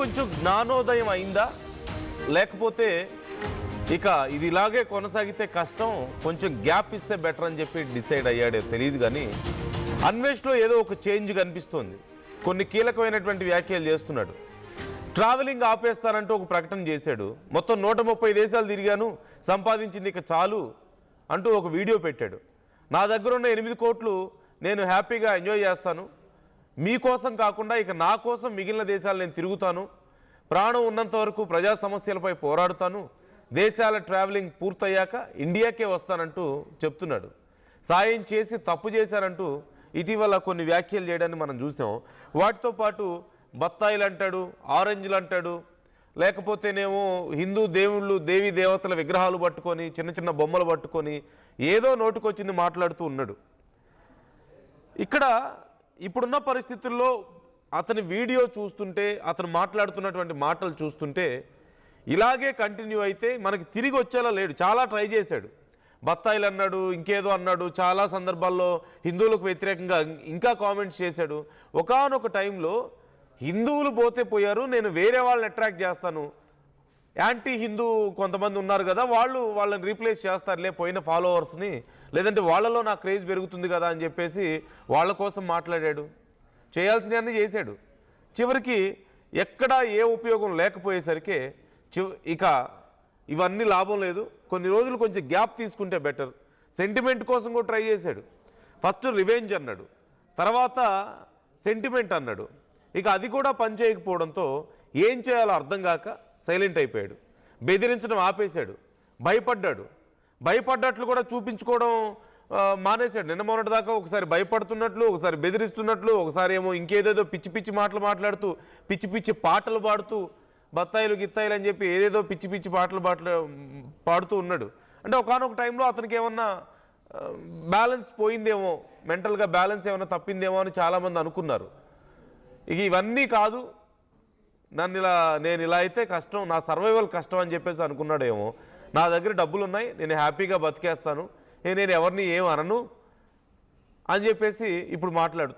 కొంచెం జ్ఞానోదయం అయిందా, లేకపోతే ఇక ఇది ఇలాగే కొనసాగితే కష్టం, కొంచెం గ్యాప్ ఇస్తే బెటర్ అని చెప్పి డిసైడ్ అయ్యాడో తెలియదు. కానీ అన్వేష్లో ఏదో ఒక చేంజ్ కనిపిస్తోంది. కొన్ని కీలకమైనటువంటి వ్యాఖ్యలు చేస్తున్నాడు. ట్రావెలింగ్ ఆపేస్తానంటూ ఒక ప్రకటన చేశాడు. మొత్తం 130 దేశాలు తిరిగాను, సంపాదించింది ఇక చాలు అంటూ ఒక వీడియో పెట్టాడు. నా దగ్గర ఉన్న 8 కోట్లు నేను హ్యాపీగా ఎంజాయ్ చేస్తాను, మీకోసం కాకుండా ఇక నా కోసం మిగిలిన దేశాలు నేను తిరుగుతాను, ప్రాణం ఉన్నంత వరకు ప్రజా సమస్యలపై పోరాడుతాను, దేశాల ట్రావెలింగ్ పూర్తయ్యాక ఇండియాకే వస్తానంటూ చెప్తున్నాడు. సాయం చేసి తప్పు చేశారంటూ ఇటీవల కొన్ని వ్యాఖ్యలు చేయడాన్ని మనం చూసాం. వాటితో పాటు బత్తాయిలు అంటాడు, ఆరెంజ్లు అంటాడు, లేకపోతేనేమో హిందూ దేవుళ్ళు దేవీ దేవతల విగ్రహాలు పట్టుకొని చిన్న చిన్న బొమ్మలు పట్టుకొని ఏదో నోటుకొచ్చింది మాట్లాడుతూ ఉన్నాడు. ఇక్కడ ఇప్పుడున్న పరిస్థితుల్లో అతని వీడియో చూస్తుంటే, అతను మాట్లాడుతున్నటువంటి మాటలు చూస్తుంటే ఇలాగే కంటిన్యూ అయితే మనకి తిరిగి వచ్చేలా లేడు. చాలా ట్రై చేశాడు, బత్తాయిలు అన్నాడు, ఇంకేదో అన్నాడు, చాలా సందర్భాల్లో హిందువులకు వ్యతిరేకంగా ఇంకా కామెంట్స్ చేశాడు. ఒకానొక టైంలో హిందువులు పోతే పోయారు, నేను వేరే వాళ్ళని అట్రాక్ట్ చేస్తాను, యాంటీ హిందూ కొంతమంది ఉన్నారు కదా, వాళ్ళని రీప్లేస్ చేస్తారులే పోయిన ఫాలోవర్స్ని, లేదంటే వాళ్ళలో నా క్రేజ్ పెరుగుతుంది కదా అని చెప్పేసి వాళ్ళ కోసం మాట్లాడాడు, చేయాల్సినవన్నీ చేశాడు. చివరికి ఎక్కడా ఏ ఉపయోగం లేకపోయేసరికి ఇక ఇవన్నీ లాభం లేదు, కొన్ని రోజులు కొంచెం గ్యాప్ తీసుకుంటే బెటర్, సెంటిమెంట్ కోసం కూడా ట్రై చేశాడు. ఫస్ట్ రివెంజ్ అన్నాడు, తర్వాత సెంటిమెంట్ అన్నాడు. ఇక అది కూడా పనిచేయకపోవడంతో ఏం చేయాలో అర్థం కాక సైలెంట్ అయిపోయాడు. బెదిరించడం ఆపేశాడు, భయపడ్డట్లు కూడా చూపించుకోవడం మానేశాడు. నిన్న మొన్నటి దాకా ఒకసారి భయపడుతున్నట్లు, ఒకసారి బెదిరిస్తున్నట్లు, ఒకసారి ఏమో ఇంకేదేదో పిచ్చి పిచ్చి మాటలు మాట్లాడుతూ పిచ్చి పిచ్చి పాటలు పాడుతూ బత్తాయిలు గిత్తాయిలు అని చెప్పి ఏదేదో పిచ్చి పిచ్చి పాటలు పాడుతూ ఉన్నాడు. అంటే ఒకానొక టైంలో అతనికి ఏమన్నా బ్యాలెన్స్ పోయిందేమో, మెంటల్గా బ్యాలెన్స్ ఏమన్నా తప్పిందేమో అని చాలామంది అనుకున్నారు. ఇక ఇవన్నీ కాదు, నేను ఇలా అయితే కష్టం, నా సర్వైవల్ కష్టం అని చెప్పేసి అనుకున్నాడేమో. నా దగ్గర డబ్బులు ఉన్నాయి, నేను హ్యాపీగా బతికేస్తాను, నేను ఎవరిని ఏం అనను అని చెప్పేసి ఇప్పుడు మాట్లాడుతున్నాడు.